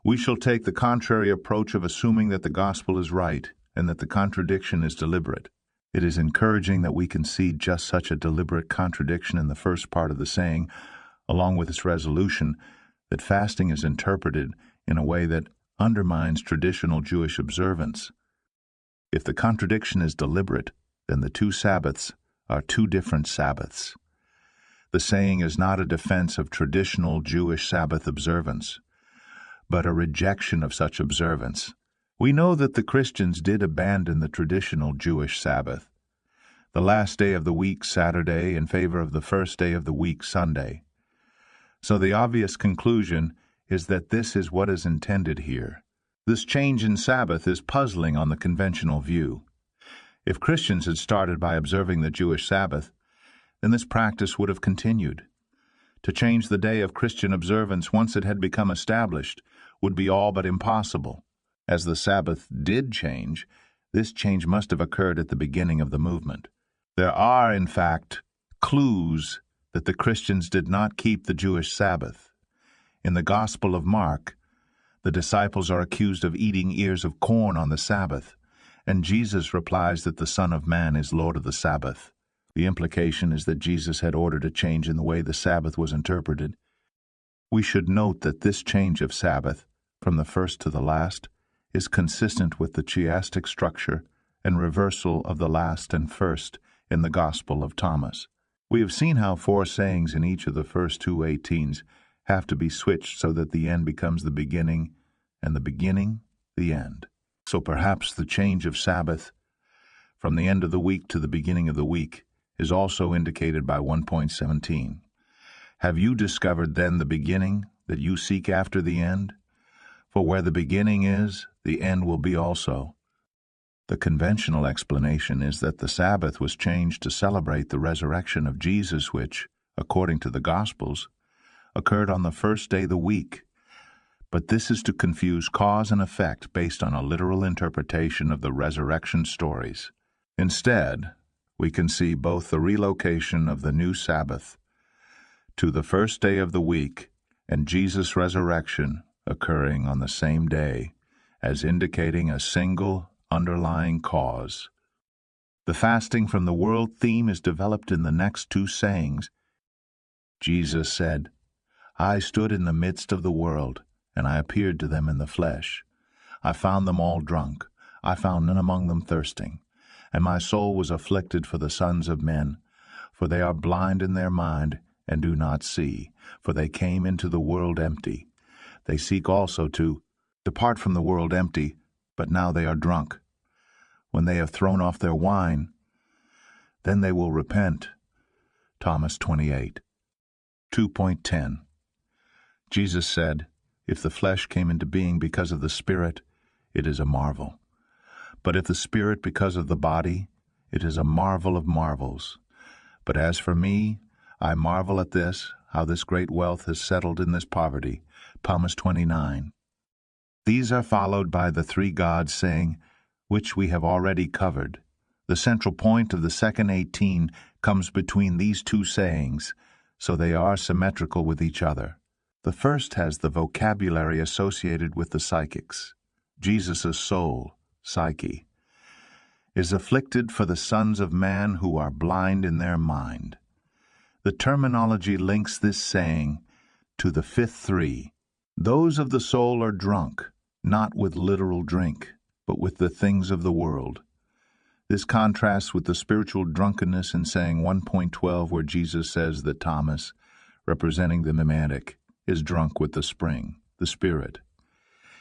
We shall take the contrary approach of assuming that the gospel is right and that the contradiction is deliberate. It is encouraging that we can see just such a deliberate contradiction in the first part of the saying, along with its resolution that fasting is interpreted in a way that undermines traditional Jewish observance. If the contradiction is deliberate, then the two Sabbaths are two different Sabbaths. The saying is not a defense of traditional Jewish Sabbath observance, but a rejection of such observance. We know that the Christians did abandon the traditional Jewish Sabbath, the last day of the week, Saturday, in favor of the first day of the week, Sunday. So the obvious conclusion is that this is what is intended here. This change in Sabbath is puzzling on the conventional view. If Christians had started by observing the Jewish Sabbath, then this practice would have continued. To change the day of Christian observance once it had become established would be all but impossible. As the Sabbath did change, this change must have occurred at the beginning of the movement. There are, in fact, clues that the Christians did not keep the Jewish Sabbath. In the Gospel of Mark, the disciples are accused of eating ears of corn on the Sabbath, and Jesus replies that the Son of Man is Lord of the Sabbath. The implication is that Jesus had ordered a change in the way the Sabbath was interpreted. We should note that this change of Sabbath, from the first to the last, is consistent with the chiastic structure and reversal of the last and first in the Gospel of Thomas. We have seen how 4 sayings in each of the first 2 18s have to be switched so that the end becomes the beginning, and the beginning, the end. So perhaps the change of Sabbath from the end of the week to the beginning of the week is also indicated by 1.17. Have you discovered then the beginning, that you seek after the end? For where the beginning is, the end will be also. The conventional explanation is that the Sabbath was changed to celebrate the resurrection of Jesus, which, according to the Gospels, occurred on the first day of the week. But this is to confuse cause and effect based on a literal interpretation of the resurrection stories. Instead, we can see both the relocation of the new Sabbath to the first day of the week and Jesus' resurrection occurring on the same day as indicating a single underlying cause. The fasting from the world theme is developed in the next two sayings. Jesus said, "I stood in the midst of the world, and I appeared to them in the flesh. I found them all drunk. I found none among them thirsting. And my soul was afflicted for the sons of men, for they are blind in their mind, and do not see, for they came into the world empty. They seek also to depart from the world empty, but now they are drunk. When they have thrown off their wine, then they will repent." Thomas 28. 2.10. Jesus said, "If the flesh came into being because of the Spirit, it is a marvel. But if the Spirit because of the body, it is a marvel of marvels. But as for me, I marvel at this, how this great wealth has settled in this poverty." Thomas 29. These are followed by the three gods saying, which we have already covered. The central point of the second 18 comes between these two sayings, so they are symmetrical with each other. The first has the vocabulary associated with the psychics. Jesus' soul, psyche, is afflicted for the sons of man who are blind in their mind. The terminology links this saying to the fifth three. Those of the soul are drunk, not with literal drink, but with the things of the world. This contrasts with the spiritual drunkenness in saying 1.12, where Jesus says that Thomas, representing the mimetic, is drunk with the spring, the Spirit.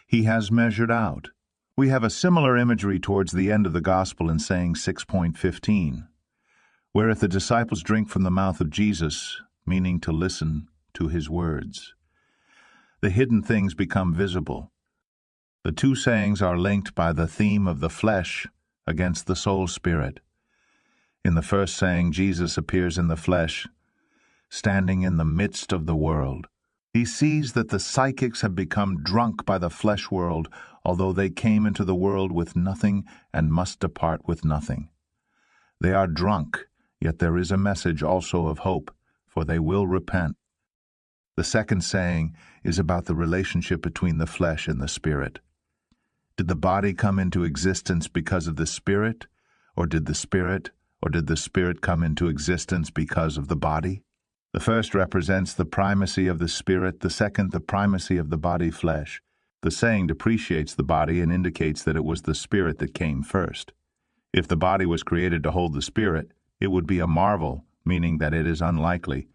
He has measured out. We have a similar imagery towards the end of the Gospel in saying 6.15, where if the disciples drink from the mouth of Jesus, meaning to listen to his words, the hidden things become visible. The two sayings are linked by the theme of the flesh against the soul spirit. In the first saying, Jesus appears in the flesh, standing in the midst of the world. He sees that the psychics have become drunk by the flesh world, although they came into the world with nothing and must depart with nothing. They are drunk, yet there is a message also of hope, for they will repent. The second saying is about the relationship between the flesh and the spirit. Did the body come into existence because of the spirit, or did the spirit come into existence because of the body? The first represents the primacy of the spirit, the second the primacy of the body flesh. The saying depreciates the body and indicates that it was the spirit that came first. If the body was created to hold the spirit, it would be a marvel, meaning that it is unlikely,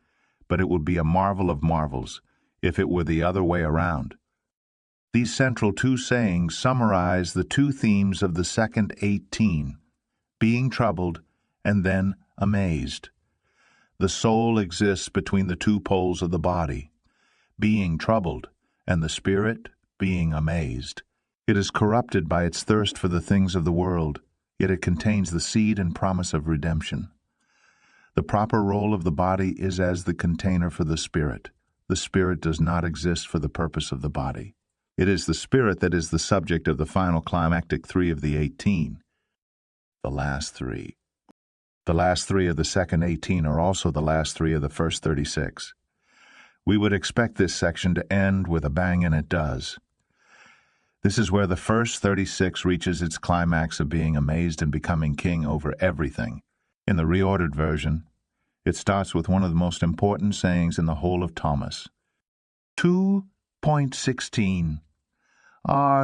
but it would be a marvel of marvels if it were the other way around. These central two sayings summarize the two themes of the second 18, being troubled and then amazed. The soul exists between the two poles of the body, being troubled, and the spirit being amazed. It is corrupted by its thirst for the things of the world, yet it contains the seed and promise of redemption. The proper role of the body is as the container for the spirit. The spirit does not exist for the purpose of the body. It is the spirit that is the subject of the final climactic three of the 18. The last three. The last three of the second 18 are also the last three of the first 36. We would expect this section to end with a bang, and it does. This is where the first 36 reaches its climax of being amazed and becoming king over everything. In the reordered version, it starts with one of the most important sayings in the whole of Thomas. 2.16.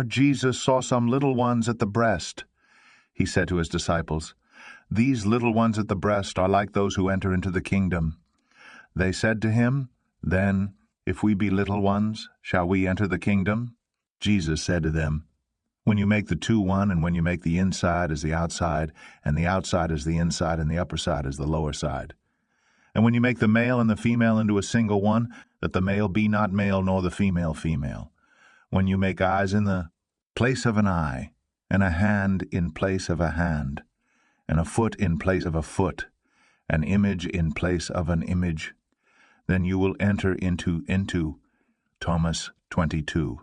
Jesus saw some little ones at the breast. He said to his disciples, "These little ones at the breast are like those who enter into the kingdom." They said to him, "Then, if we be little ones, shall we enter the kingdom?" Jesus said to them, "When you make the two one, and when you make the inside as the outside, and the outside as the inside, and the upper side as the lower side, and when you make the male and the female into a single one, that the male be not male, nor the female female, when you make eyes in the place of an eye, and a hand in place of a hand, and a foot in place of a foot, an image in place of an image, then you will enter into Thomas 22.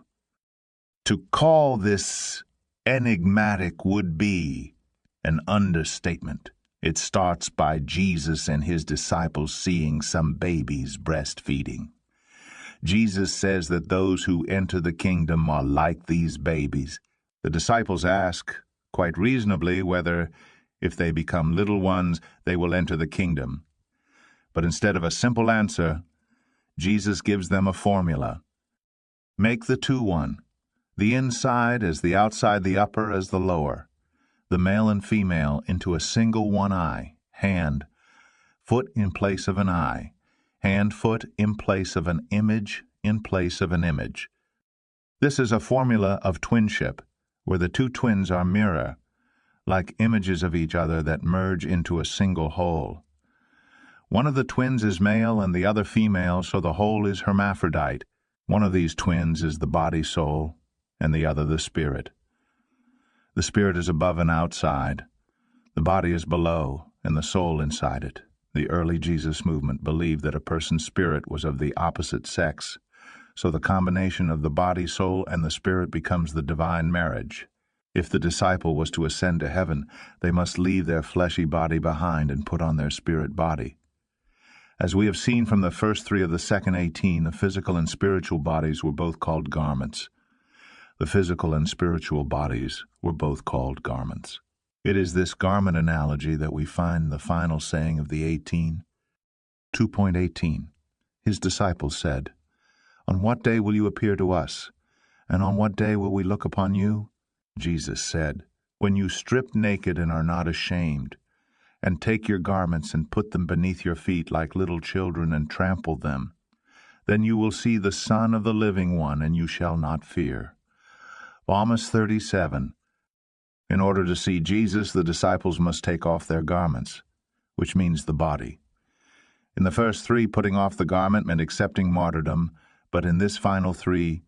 To call this enigmatic would be an understatement. It starts by Jesus and his disciples seeing some babies breastfeeding. Jesus says that those who enter the kingdom are like these babies. The disciples ask, quite reasonably, whether, if they become little ones, they will enter the kingdom. But instead of a simple answer, Jesus gives them a formula. Make the two one, the inside as the outside, the upper as the lower, the male and female into a single one eye, hand, foot in place of an eye, hand, foot in place of an image, in place of an image. This is a formula of twinship, where the two twins are mirror, like images of each other that merge into a single whole. One of the twins is male and the other female, so the whole is hermaphrodite. One of these twins is the body-soul, and the other the spirit. The spirit is above and outside. The body is below, and the soul inside it. The early Jesus movement believed that a person's spirit was of the opposite sex, so the combination of the body, soul, and the spirit becomes the divine marriage. If the disciple was to ascend to heaven, they must leave their fleshy body behind and put on their spirit body. As we have seen from the first three of the second 18, the physical and spiritual bodies were both called garments. The physical and spiritual bodies were both called garments. It is this garment analogy that we find the final saying of the 18. 2.18. His disciples said, "On what day will you appear to us? And on what day will we look upon you?" Jesus said, "When you strip naked and are not ashamed, and take your garments and put them beneath your feet like little children and trample them, then you will see the Son of the Living One, and you shall not fear." Psalms 37. In order to see Jesus, the disciples must take off their garments, which means the body. In the first three, putting off the garment meant accepting martyrdom, but in this final three,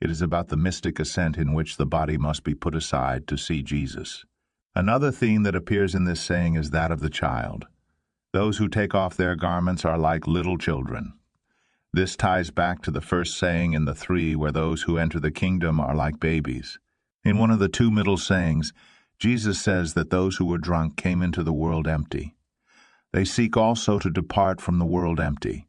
it is about the mystic ascent in which the body must be put aside to see Jesus. Another theme that appears in this saying is that of the child. Those who take off their garments are like little children. This ties back to the first saying in the three, where those who enter the kingdom are like babies. In one of the two middle sayings, Jesus says that those who were drunk came into the world empty. They seek also to depart from the world empty.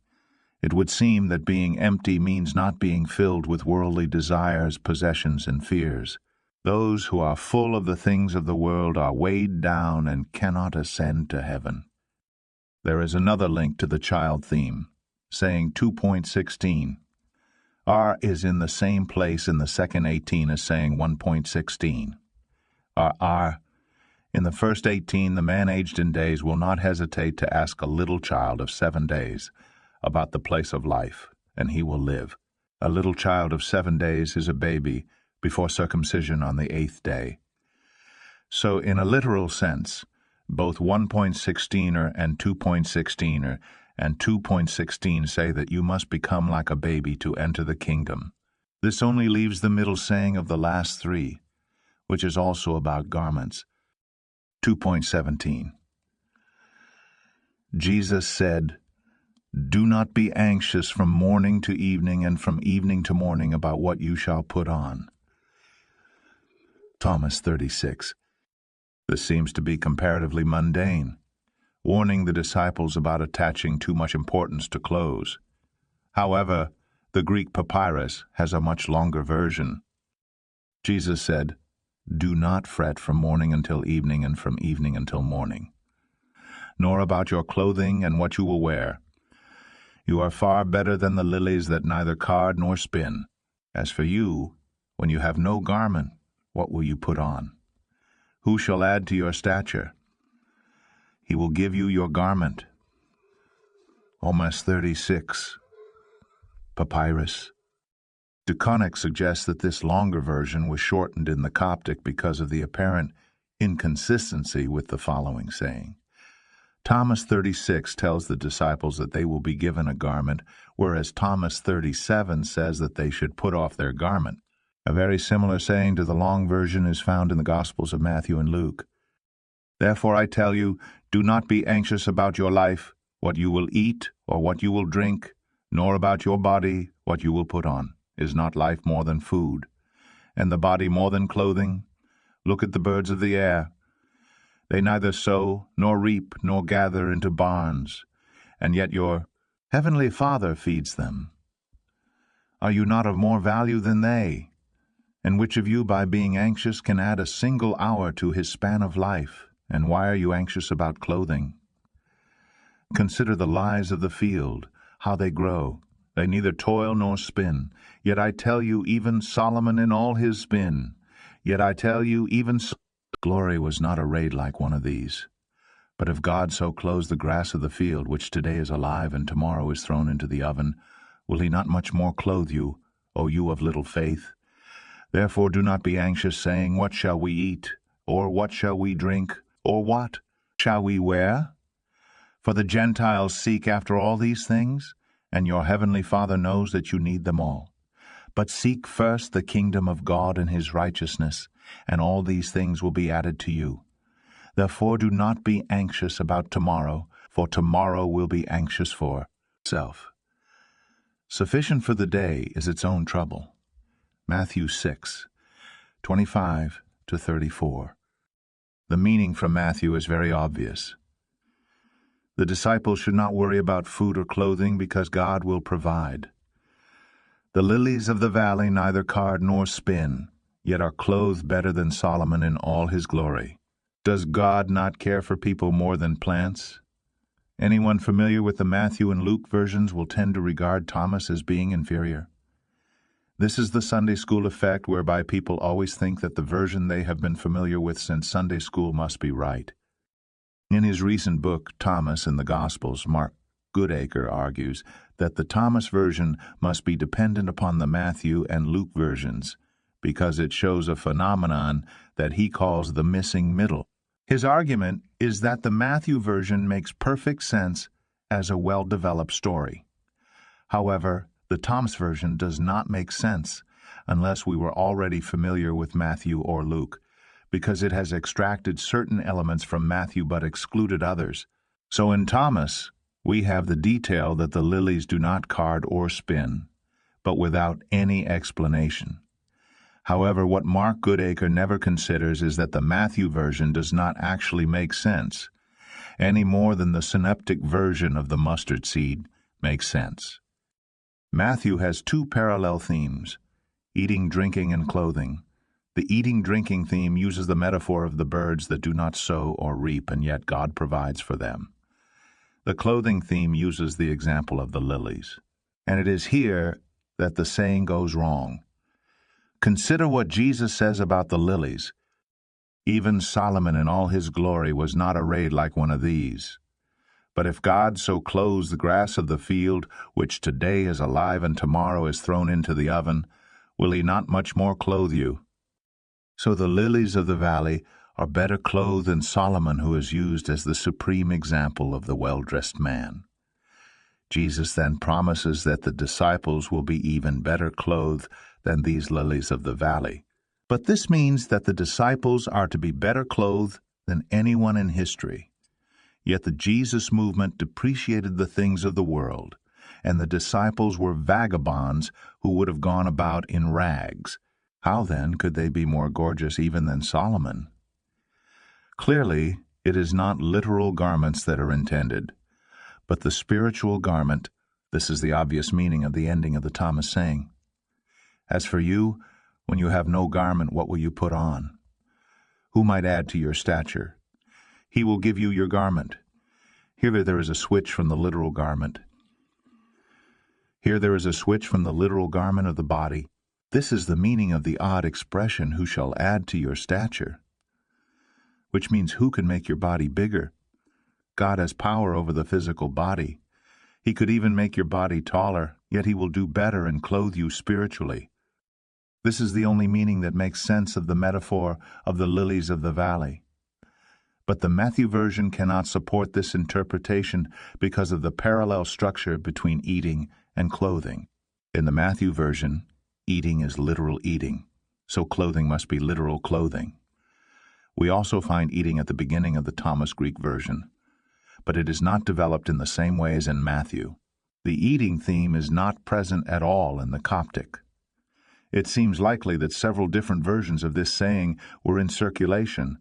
It would seem that being empty means not being filled with worldly desires, possessions, and fears. Those who are full of the things of the world are weighed down and cannot ascend to heaven. There is another link to the child theme, saying 2.16. R is in the same place in the second 18 as saying 1.16. R. In the first 18, the man aged in days will not hesitate to ask a little child of 7 days about the place of life, and he will live. A little child of 7 days is a baby before circumcision on the 8th day. So in a literal sense, both 1.16 and 2.16 and 2.16 say that you must become like a baby to enter the kingdom. This only leaves the middle saying of the last three, which is also about garments. 2.17. Jesus said, "Do not be anxious from morning to evening and from evening to morning about what you shall put on." Psalms 36. This seems to be comparatively mundane, warning the disciples about attaching too much importance to clothes. However, the Greek papyrus has a much longer version. Jesus said, "Do not fret from morning until evening and from evening until morning, nor about your clothing and what you will wear. You are far better than the lilies that neither card nor spin. As for you, when you have no garment, what will you put on? Who shall add to your stature? He will give you your garment." Psalms 36. Papyrus. DeConnick suggests that this longer version was shortened in the Coptic because of the apparent inconsistency with the following saying. Psalms 36 tells the disciples that they will be given a garment, whereas Psalms 37 says that they should put off their garment. A very similar saying to the long version is found in the Gospels of Matthew and Luke. "Therefore I tell you, do not be anxious about your life, what you will eat or what you will drink, nor about your body, what you will put on. Is not life more than food, and the body more than clothing? Look at the birds of the air. They neither sow, nor reap, nor gather into barns, and yet your heavenly Father feeds them. Are you not of more value than they? And which of you, by being anxious, can add a single hour to his span of life? And why are you anxious about clothing? Consider the lies of the field, how they grow. They neither toil nor spin. Yet I tell you, even Solomon in all his glory was not arrayed like one of these. But if God so clothes the grass of the field, which today is alive and tomorrow is thrown into the oven, will he not much more clothe you, O you of little faith? Therefore do not be anxious, saying, What shall we eat? Or what shall we drink? Or what shall we wear? For the Gentiles seek after all these things, and your heavenly Father knows that you need them all. But seek first the kingdom of God and his righteousness, and all these things will be added to you. Therefore do not be anxious about tomorrow, for tomorrow will be anxious for itself. Sufficient for the day is its own trouble. Matthew 6:25-34. The meaning from Matthew is very obvious. The disciples should not worry about food or clothing because God will provide. The lilies of the valley neither card nor spin, yet are clothed better than Solomon in all his glory. Does God not care for people more than plants? Anyone familiar with the Matthew and Luke versions will tend to regard Thomas as being inferior. This is the Sunday school effect, whereby people always think that the version they have been familiar with since Sunday school must be right. In his recent book, Thomas and the Gospels, Mark Goodacre argues that the Thomas version must be dependent upon the Matthew and Luke versions because it shows a phenomenon that he calls the missing middle. His argument is that the Matthew version makes perfect sense as a well-developed story. However, the Thomas version does not make sense unless we were already familiar with Matthew or Luke, because it has extracted certain elements from Matthew but excluded others. So in Thomas, we have the detail that the lilies do not card or spin, but without any explanation. However, what Mark Goodacre never considers is that the Matthew version does not actually make sense, any more than the synoptic version of the mustard seed makes sense. Matthew has two parallel themes, eating, drinking, and clothing. The eating-drinking theme uses the metaphor of the birds that do not sow or reap, and yet God provides for them. The clothing theme uses the example of the lilies. And it is here that the saying goes wrong. Consider what Jesus says about the lilies. Even Solomon in all his glory was not arrayed like one of these. But if God so clothes the grass of the field, which today is alive and tomorrow is thrown into the oven, will he not much more clothe you? So the lilies of the valley are better clothed than Solomon, who is used as the supreme example of the well-dressed man. Jesus then promises that the disciples will be even better clothed than these lilies of the valley. But this means that the disciples are to be better clothed than anyone in history. Yet the Jesus movement depreciated the things of the world, and the disciples were vagabonds who would have gone about in rags. How then could they be more gorgeous even than Solomon? Clearly, it is not literal garments that are intended, but the spiritual garment. This is the obvious meaning of the ending of the Thomas saying. As for you, when you have no garment, what will you put on? Who might add to your stature? He will give you your garment. Here there is a switch from the literal garment. Here there is a switch from the literal garment of the body. This is the meaning of the odd expression, who shall add to your stature, which means who can make your body bigger. God has power over the physical body. He could even make your body taller, yet he will do better and clothe you spiritually. This is the only meaning that makes sense of the metaphor of the lilies of the valley. But the Matthew version cannot support this interpretation because of the parallel structure between eating and clothing. In the Matthew version, eating is literal eating, so clothing must be literal clothing. We also find eating at the beginning of the Thomas Greek version, but it is not developed in the same way as in Matthew. The eating theme is not present at all in the Coptic. It seems likely that several different versions of this saying were in circulation,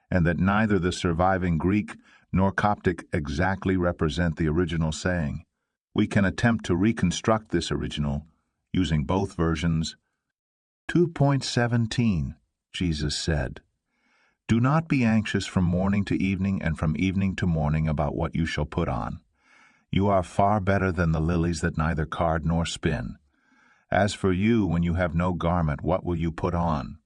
and that neither the surviving Greek nor Coptic exactly represent the original saying. We can attempt to reconstruct this original using both versions. 2.17 Jesus said, "Do not be anxious from morning to evening and from evening to morning about what you shall put on. You are far better than the lilies that neither card nor spin. As for you, when you have no garment, what will you put on?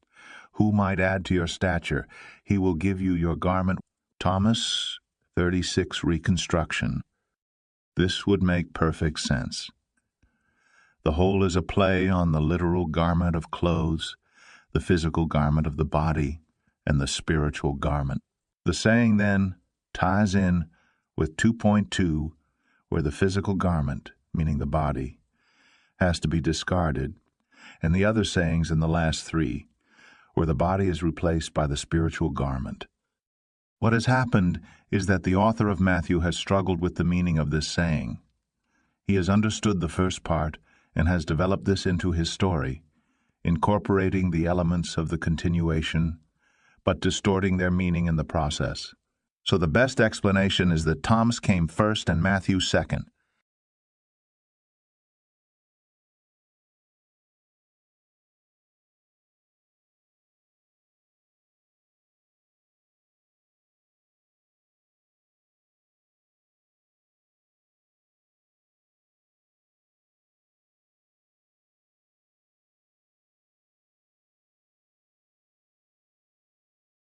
Who might add to your stature? He will give you your garment." Thomas 36 reconstruction. This would make perfect sense. The whole is a play on the literal garment of clothes, the physical garment of the body, and the spiritual garment. The saying, then, ties in with 2.2, where the physical garment, meaning the body, has to be discarded, and the other sayings in the last three, where the body is replaced by the spiritual garment. What has happened is that the author of Matthew has struggled with the meaning of this saying. He has understood the first part and has developed this into his story, incorporating the elements of the continuation, but distorting their meaning in the process. So the best explanation is that Thomas came first and Matthew second.